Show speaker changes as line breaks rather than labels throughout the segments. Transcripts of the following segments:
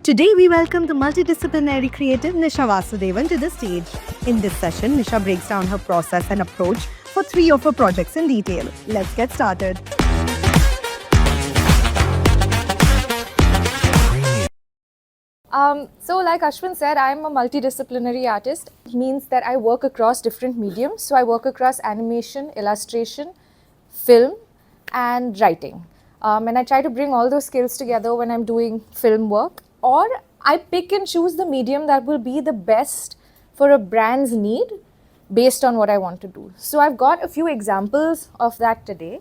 Today we welcome the multidisciplinary creative Nisha Vasudevan to the stage. In this session, Nisha breaks down her process and approach for 3 of her projects in detail. Let's get started.
So like Ashwin said, I'm a multidisciplinary artist. It means that I work across different mediums. So I work across animation, illustration, film, and writing. And I try to bring all those skills together when I'm doing film work. Or I pick and choose the medium that will be the best for a brand's need based on what I want to do. So I've got a few examples of that today.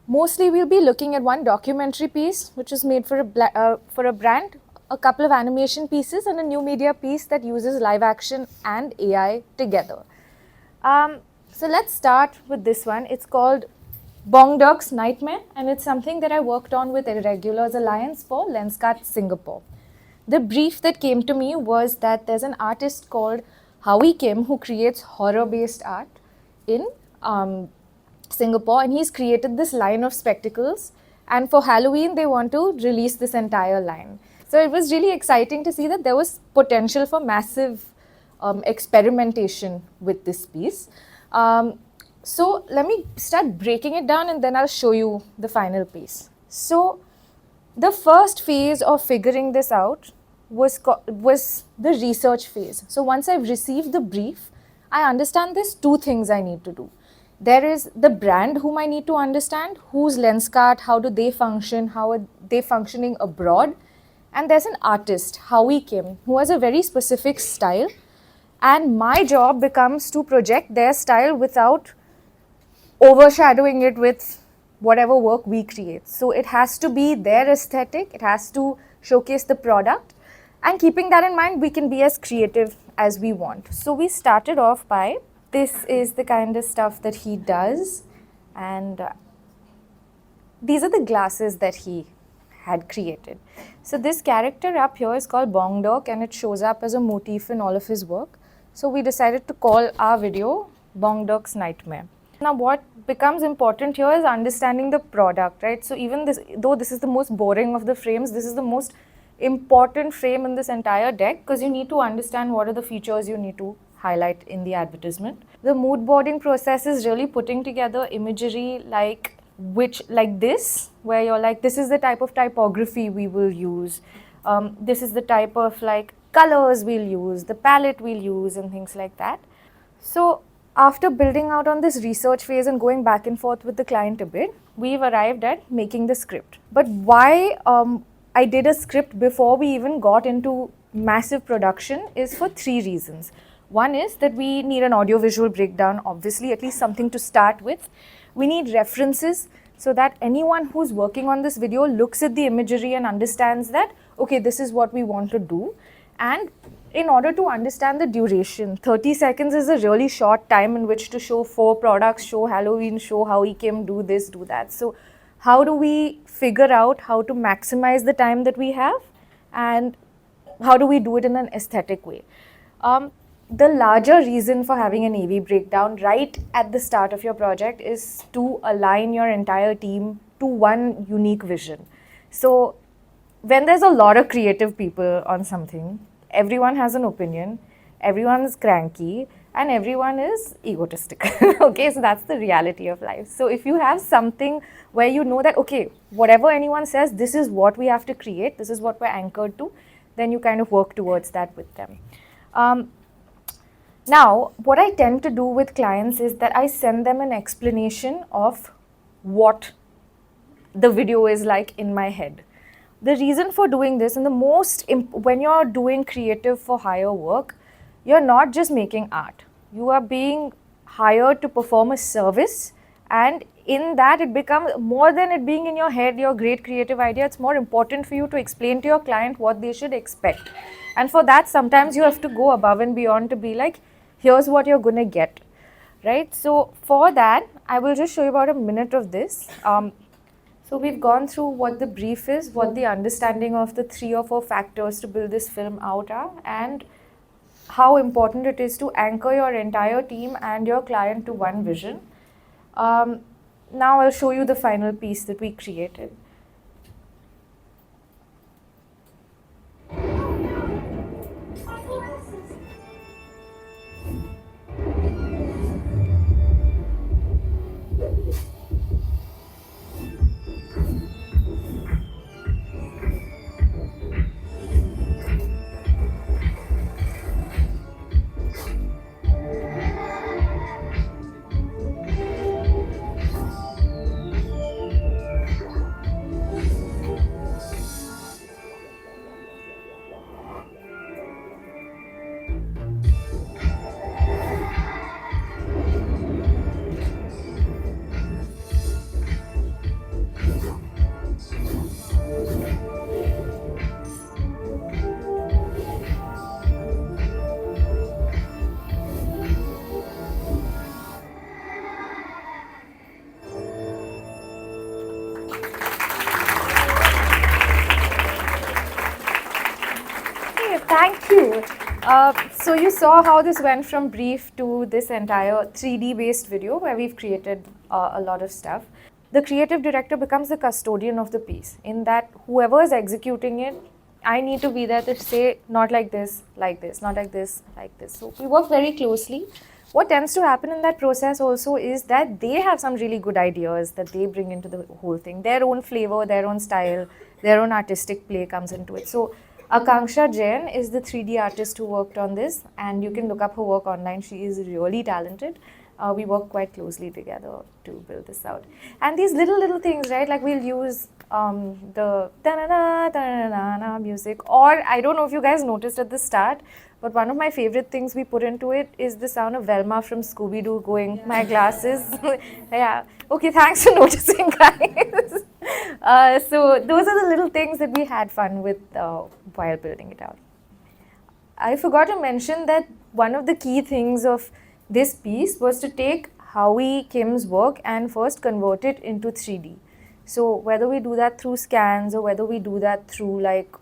Mostly we'll be looking at one documentary piece which is made for a brand, a couple of animation pieces and a new media piece that uses live action and AI together. So let's start with this one. It's called Bong Dog's Nightmare and it's something that I worked on with Irregulars Alliance for Lenskart Singapore. The brief that came to me was that there's an artist called Howie Kim who creates horror-based art in Singapore, and he's created this line of spectacles, and for Halloween they want to release this entire line. So it was really exciting to see that there was potential for massive experimentation with this piece. So let me start breaking it down and then I'll show you the final piece. So the first phase of figuring this out was the research phase. So once I've received the brief, I understand there's 2 things I need to do. There is the brand whom I need to understand, who's Lenskart, how do they function, how are they functioning abroad. And there's an artist, Howie Kim, who has a very specific style. And my job becomes to project their style without overshadowing it with whatever work we create. So it has to be their aesthetic, it has to showcase the product. And keeping that in mind, we can be as creative as we want. So we started off by, this is the kind of stuff that he does, and these are the glasses that he had created. So this character up here is called Bong Dog and it shows up as a motif in all of his work. So we decided to call our video Bong Dog's Nightmare. Now what becomes important here is understanding the product, right? So even this, though this is the most boring of the frames, this is the most important frame in this entire deck because you need to understand what are the features you need to highlight in the advertisement. The mood boarding process is really putting together imagery like this, where you're like, this is the type of typography we will use. This is the type of like colors we'll use, the palette we'll use and things like that. So after building out on this research phase and going back and forth with the client a bit, we've arrived at making the script. But why I did a script before we even got into massive production is for 3 reasons. One is that we need an audiovisual breakdown, obviously, at least something to start with. We need references so that anyone who's working on this video looks at the imagery and understands that, okay, this is what we want to do. And in order to understand the duration, 30 seconds is a really short time in which to show 4 products, show Halloween, show how he came, do this, do that. So how do we figure out how to maximize the time that we have and how do we do it in an aesthetic way? The larger reason for having an AV breakdown right at the start of your project is to align your entire team to one unique vision. So when there's a lot of creative people on something, everyone has an opinion, everyone is cranky, and everyone is egotistical. Okay, so that's the reality of life. So if you have something where you know that, okay, whatever anyone says, this is what we have to create, this is what we're anchored to, then you kind of work towards that with them. Now, what I tend to do with clients is that I send them an explanation of what the video is like in my head. The reason for doing this, and when you're doing creative for hire work, you're not just making art. You are being hired to perform a service, and in that it becomes more than it being in your head, your great creative idea. It's more important for you to explain to your client what they should expect. And for that, sometimes you have to go above and beyond to be like, here's what you're going to get, right? So for that, I will just show you about a minute of this. So we've gone through what the brief is, what the understanding of the 3 or 4 factors to build this film out are, and how important it is to anchor your entire team and your client to one vision. Now I'll show you the final piece that we created. Thank you. So you saw how this went from brief to this entire 3D based video where we've created a lot of stuff. The creative director becomes the custodian of the piece, in that whoever is executing it, I need to be there to say, not like this, not like this, like this. So we work very closely. What tends to happen in that process also is that they have some really good ideas that they bring into the whole thing. Their own flavor, their own style, their own artistic play comes into it. So Akanksha Jain is the 3D artist who worked on this, and you can look up her work online. She is really talented. We work quite closely together to build this out. And these little things, right? Like we'll use the ta-na-na, ta-na-na-na music, or I don't know if you guys noticed at the start, but one of my favorite things we put into it is the sound of Velma from Scooby-Doo going, my glasses. Yeah. Okay, thanks for noticing, guys. So those are the little things that we had fun with while building it out. I forgot to mention that one of the key things of this piece was to take Howie Kim's work and first convert it into 3D. So whether we do that through scans or whether we do that through like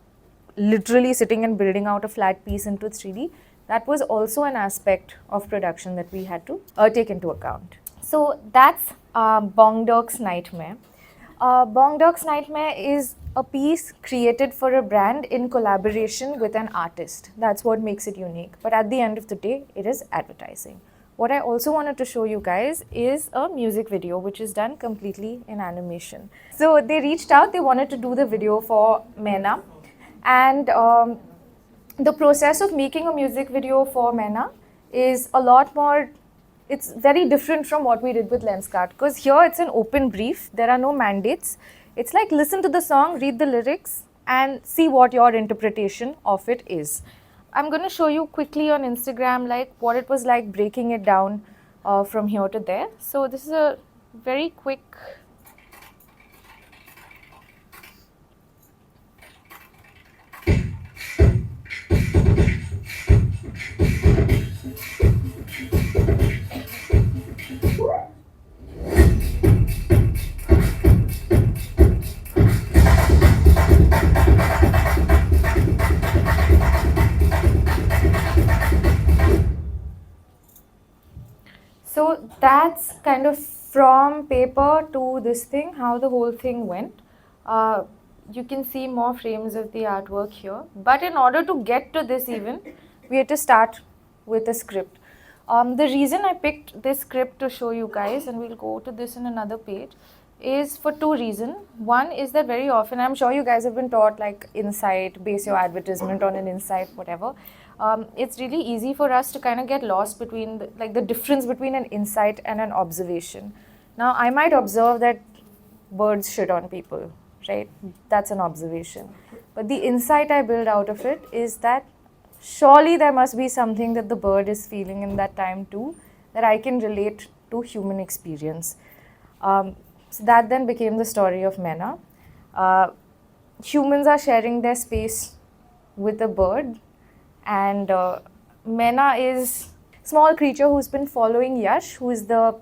literally sitting and building out a flat piece into 3D, that was also an aspect of production that we had to take into account. So that's Bong Dirk's Nightmare. Bong Dirk's Nightmare is a piece created for a brand in collaboration with an artist. That's what makes it unique. But at the end of the day, it is advertising. What I also wanted to show you guys is a music video which is done completely in animation. So they reached out, they wanted to do the video for Mena. And the process of making a music video for Mena is a lot more, it's very different from what we did with Lenskart, because here it's an open brief, there are no mandates. It's like listen to the song, read the lyrics and see what your interpretation of it is. I'm going to show you quickly on Instagram like what it was like breaking it down from here to there. So this is a very quick So that's kind of from paper to this thing, how the whole thing went. You can see more frames of the artwork here. But in order to get to this even, we had to start with a script. The reason I picked this script to show you guys, and we'll go to this in another page, is for two reasons. One is that very often, I'm sure you guys have been taught like insight, base your advertisement on an insight, whatever. It's really easy for us to kind of get lost between the difference between an insight and an observation. Now, I might observe that birds shit on people, right? That's an observation. But the insight I build out of it is that surely there must be something that the bird is feeling in that time too, that I can relate to human experience. So that then became the story of Mena. Humans are sharing their space with a bird, and Mena is a small creature who's been following Yash, who is the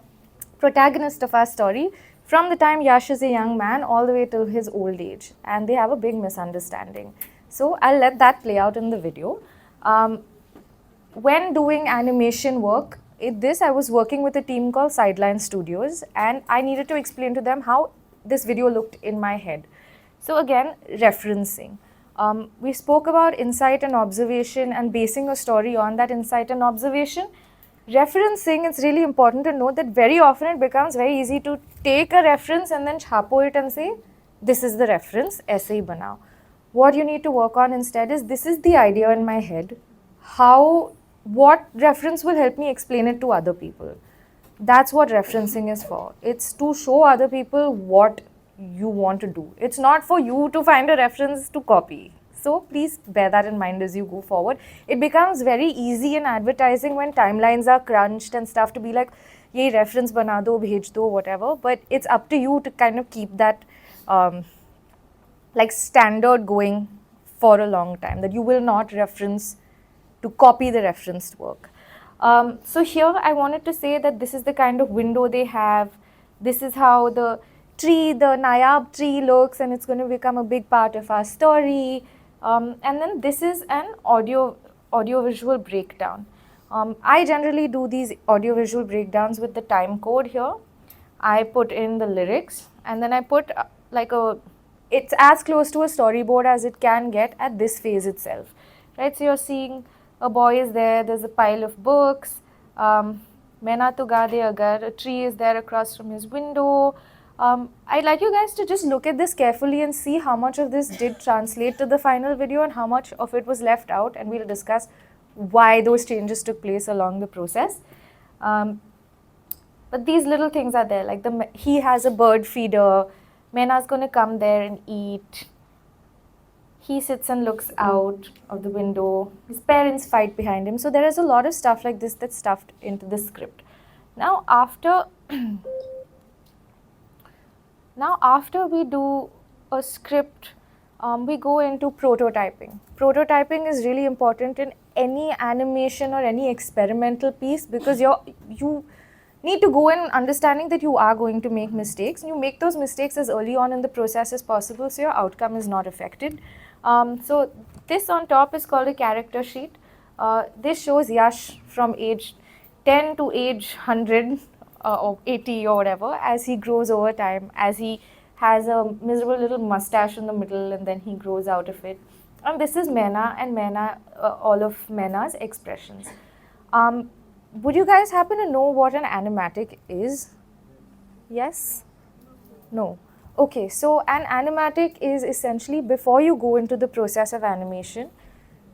protagonist of our story, from the time Yash is a young man all the way till his old age, and they have a big misunderstanding. So I'll let that play out in the video. When doing animation work, I was working with a team called Sideline Studios, and I needed to explain to them how this video looked in my head. So again, referencing. We spoke about insight and observation and basing a story on that insight and observation. Referencing, it's really important to note that very often it becomes very easy to take a reference and then chapo it and say, this is the reference, aise hi banao. What you need to work on instead is, this is the idea in my head. What reference will help me explain it to other people? That's what referencing is for. It's to show other people what you want to do. It's not for you to find a reference to copy. So please bear that in mind as you go forward. It becomes very easy in advertising when timelines are crunched and stuff to be like, ye reference bana do, bhej do, whatever. But it's up to you to kind of keep that like standard going for a long time, that you will not reference to copy the referenced work. So here I wanted to say that this is the kind of window they have. This is how the tree, the Nayab tree looks, and it's going to become a big part of our story. And then this is an audio-visual breakdown. I generally do these audio-visual breakdowns with the time code here. I put in the lyrics, and then I put it's as close to a storyboard as it can get at this phase itself, right? So you're seeing a boy is there, there's a pile of books, Maina to Gade Agar, a tree is there across from his window. I'd like you guys to just look at this carefully and see how much of this did translate to the final video and how much of it was left out, and we'll discuss why those changes took place along the process. But these little things are there, like he has a bird feeder, Mena's going to come there and eat. He sits and looks out of the window. His parents fight behind him. So there is a lot of stuff like this that's stuffed into the script. Now after we do a script, we go into prototyping. Prototyping is really important in any animation or any experimental piece, because you need to go in understanding that you are going to make mistakes, and you make those mistakes as early on in the process as possible so your outcome is not affected. So this on top is called a character sheet. This shows Yash from age 10 to age 100 or 80 or whatever, as he grows over time, as he has a miserable little mustache in the middle and then he grows out of it. And this is Maina, and all of Maina's expressions. Would you guys happen to know what an animatic is? Yes? No? Okay, so an animatic is essentially, before you go into the process of animation,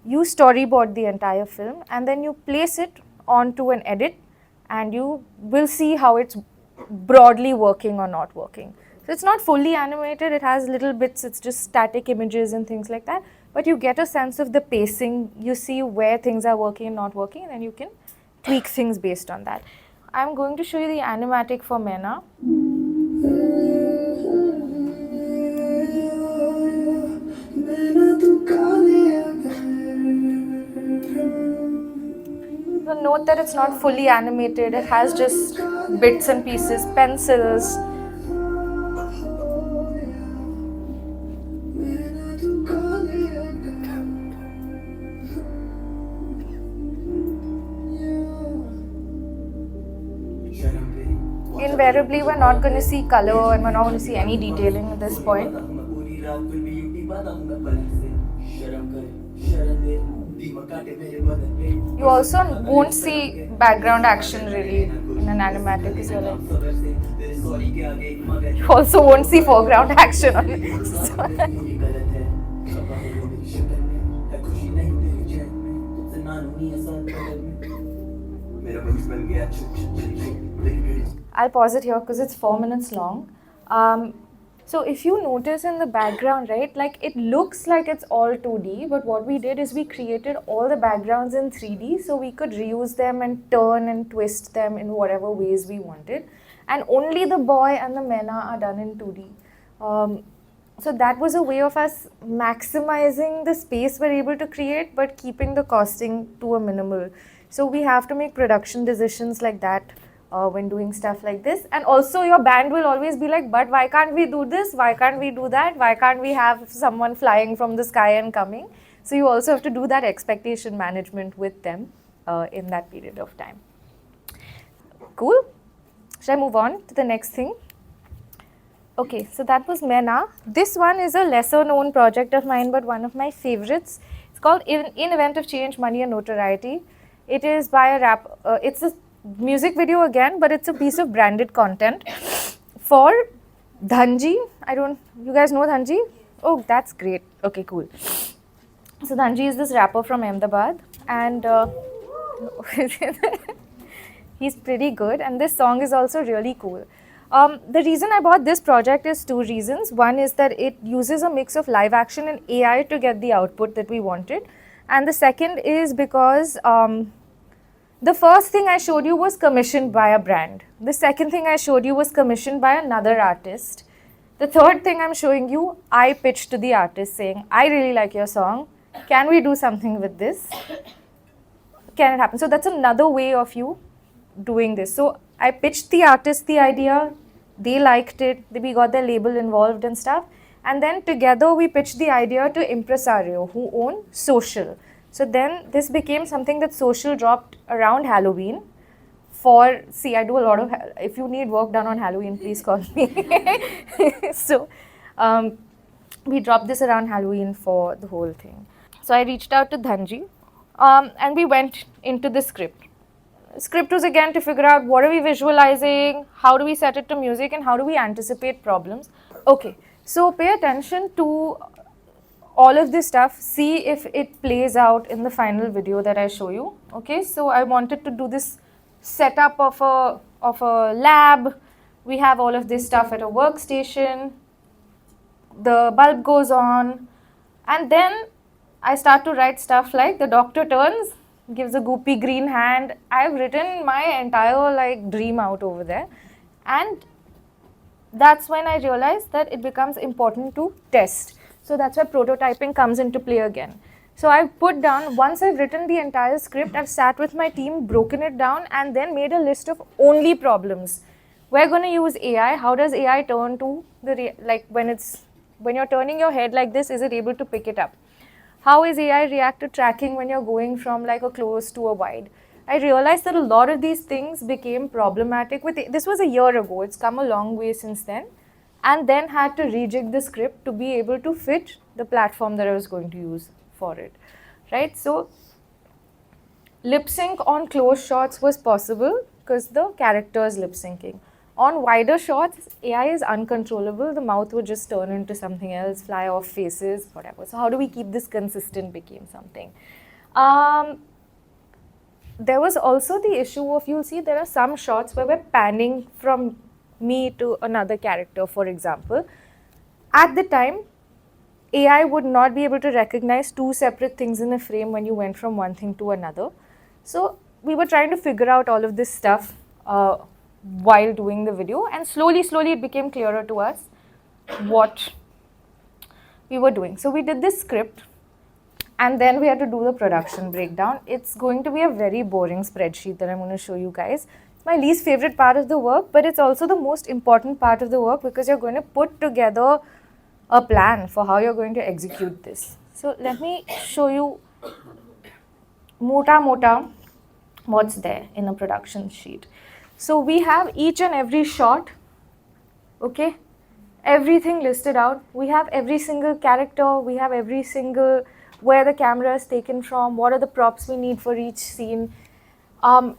you storyboard the entire film and then you place it onto an edit, and you will see how it's broadly working or not working. So it's not fully animated, it has little bits, it's just static images and things like that, but you get a sense of the pacing, you see where things are working and not working, and then you can tweak things based on that. I'm going to show you the animatic for Maina. So note that it's not fully animated, it has just bits and pieces, pencils. Invariably, we're not going to see color and we're not going to see any detailing at this point. You also won't see background action really in an animatic, because you're like, you also won't see foreground action on it. I'll pause it here because it's 4 minutes long. So if you notice in the background, right, like it looks like it's all 2D, but what we did is we created all the backgrounds in 3D so we could reuse them and turn and twist them in whatever ways we wanted. And only the boy and the Maina are done in 2D. So that was a way of us maximizing the space we're able to create, but keeping the costing to a minimal. So we have to make production decisions like that when doing stuff like this. And also your band will always be like, but why can't we do this? Why can't we do that? Why can't we have someone flying from the sky and coming? So you also have to do that expectation management with them in that period of time. Cool? Should I move on to the next thing? Okay, so that was Maina. This one is a lesser known project of mine, but one of my favorites. It's called In Event of Change, Money and Notoriety. It is by a it's a music video again, but it's a piece of branded content for Dhanji. You guys know Dhanji? Oh, that's great. Okay, cool. So Dhanji is this rapper from Ahmedabad, and he's pretty good, and this song is also really cool. The reason I bought this project is two reasons. One is that it uses a mix of live action and AI to get the output that we wanted. And the second is because the first thing I showed you was commissioned by a brand. The second thing I showed you was commissioned by another artist. The third thing I'm showing you, I pitched to the artist saying, I really like your song. Can we do something with this? Can it happen? So that's another way of you doing this. So I pitched the artist the idea, they liked it, we got their label involved and stuff, And then together we pitched the idea to Impresario, who own Social. So then this became something that Social dropped around Halloween. See, I do a lot of, if you need work done on Halloween, please call me. So we dropped this around Halloween for the whole thing. So I reached out to Dhanji, and we went into the script. Script was again to figure out what are we visualizing, how do we set it to music, and how do we anticipate problems. Okay, so pay attention to all of this stuff, see if it plays out in the final video that I show you. Okay, so I wanted to do this setup of a lab. We have all of this stuff at a workstation. The bulb goes on, and then I start to write stuff like the doctor turns, gives a goopy green hand. I've written my entire like dream out over there, and that's when I realized that it becomes important to test. So that's where prototyping comes into play again. So I've put down, once I've written the entire script, I've sat with my team, broken it down, and then made a list of only problems. We're going to use AI. How does AI turn to the, like when you're turning your head like this, is it able to pick it up? How is AI react to tracking when you're going from like a close to a wide? I realized that a lot of these things became problematic with this was a year ago. It's come a long way since then. And then had to rejig the script to be able to fit the platform that I was going to use for it, right? So lip sync on close shots was possible because the character is lip syncing. On wider shots, AI is uncontrollable. The mouth would just turn into something else, fly off faces, whatever. So how do we keep this consistent became something. There was also the issue of, you'll see there are some shots where we're panning from me to another character, for example. At the time, AI would not be able to recognize two separate things in a frame when you went from one thing to another. So we were trying to figure out all of this stuff while doing the video, and slowly it became clearer to us what we were doing. So we did this script, and then we had to do the production breakdown. It's going to be a very boring spreadsheet that I'm going to show you guys. It's my least favorite part of the work, but it's also the most important part of the work because you're going to put together a plan for how you're going to execute this. So let me show you mota what's there in a production sheet. So we have each and every shot, okay? Everything listed out. We have every single character, we have every single where the camera is taken from, what are the props we need for each scene.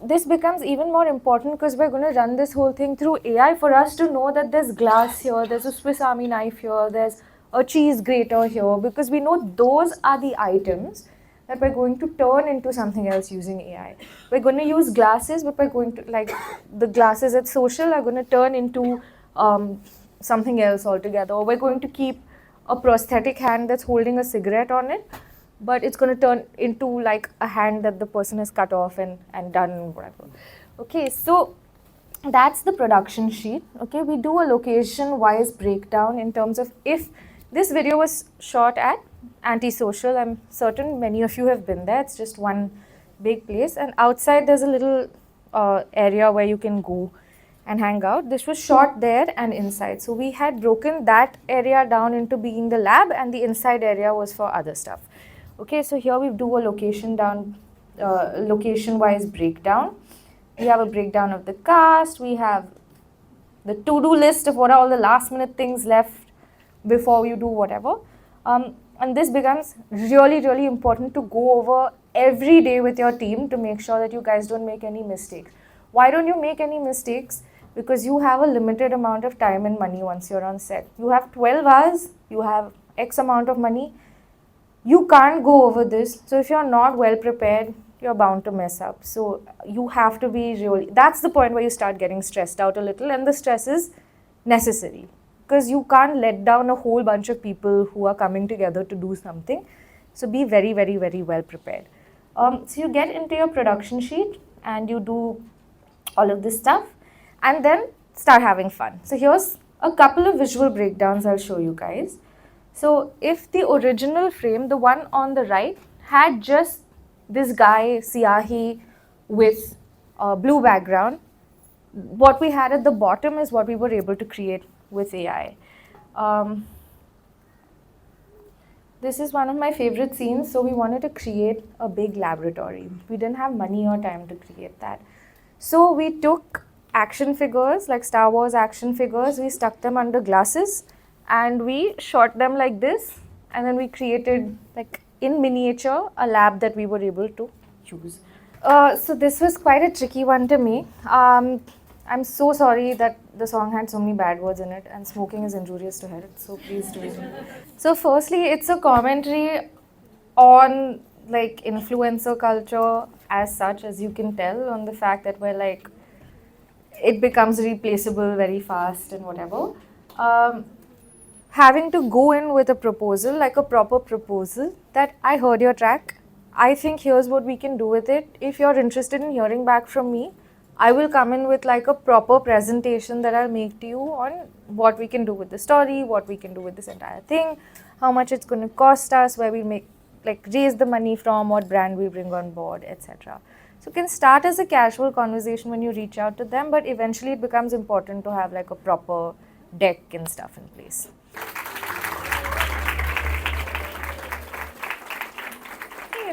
This becomes even more important because we're going to run this whole thing through AI for us to know that there's glass here, there's a Swiss Army knife here, there's a cheese grater here, because we know those are the items that we're going to turn into something else using AI. We're going to use glasses, but we're going to, like the glasses at Social are going to turn into something else altogether. Or we're going to keep a prosthetic hand that's holding a cigarette on it, but it's going to turn into like a hand that the person has cut off and done whatever. Okay, so that's the production sheet. Okay, we do a location-wise breakdown in terms of if this video was shot at Antisocial. I'm certain many of you have been there. It's just one big place, and outside there's a little area where you can go and hang out. This was shot there and inside. So we had broken that area down into being the lab, and the inside area was for other stuff. Okay, so here we do a location-wise breakdown. We have a breakdown of the cast. We have the to-do list of what are all the last-minute things left before you do whatever. And this becomes really important to go over every day with your team to make sure that you guys don't make any mistakes. Why don't you make any mistakes? Because you have a limited amount of time and money once you're on set. You have 12 hours, you have X amount of money. You can't go over this. So if you're not well prepared, you're bound to mess up. So you have to be really, that's the point where you start getting stressed out a little, and the stress is necessary because you can't let down a whole bunch of people who are coming together to do something. So be very well prepared. So you get into your production sheet and you do all of this stuff and then start having fun. So here's a couple of visual breakdowns I'll show you guys. So if the original frame, the one on the right, had just this guy, Siyahi, with a blue background, what we had at the bottom is what we were able to create with AI. this is one of my favorite scenes. So we wanted to create a big laboratory. We didn't have money or time to create that. So we took action figures, like Star Wars action figures, we stuck them under glasses and we shot them like this. And then we created, like in miniature, a lab that we were able to use. So this was quite a tricky one to me. I'm so sorry that the song had so many bad words in it, and smoking is injurious to health, so please do. So firstly, it's a commentary on like influencer culture as such, as you can tell, on the fact that we're like, it becomes replaceable very fast and whatever. Having to go in with a proposal, like a proper proposal, that I heard your track, I think here's what we can do with it. If you're interested in hearing back from me, I will come in with like a proper presentation that I'll make to you on what we can do with the story, what we can do with this entire thing, how much it's going to cost us, where we make, like raise the money from, what brand we bring on board, etc. So it can start as a casual conversation when you reach out to them, but eventually it becomes important to have like a proper deck and stuff in place.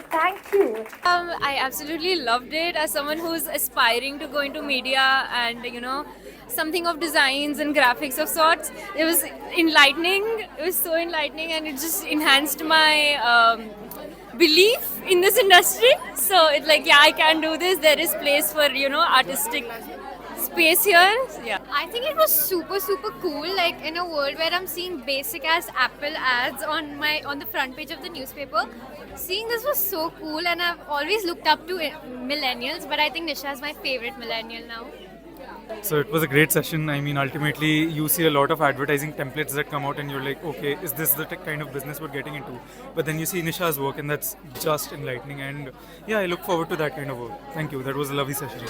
Thank you.
I absolutely loved it. As someone who's aspiring to go into media and something of designs and graphics of sorts, it was enlightening. It was so enlightening, and it just enhanced my belief in this industry. So it's like, yeah, I can do this. There is place for artistic space here. Yeah.
I think it was super cool. Like in a world where I'm seeing basic ass Apple ads on the front page of the newspaper, seeing this was so cool. And I've always looked up to millennials, but I think Nisha is my favorite millennial now.
So it was a great session. I mean, ultimately, you see a lot of advertising templates that come out, and you're like, okay, is this the kind of business we're getting into? But then you see Nisha's work, and that's just enlightening. And yeah, I look forward to that kind of work. Thank you. That was a lovely session.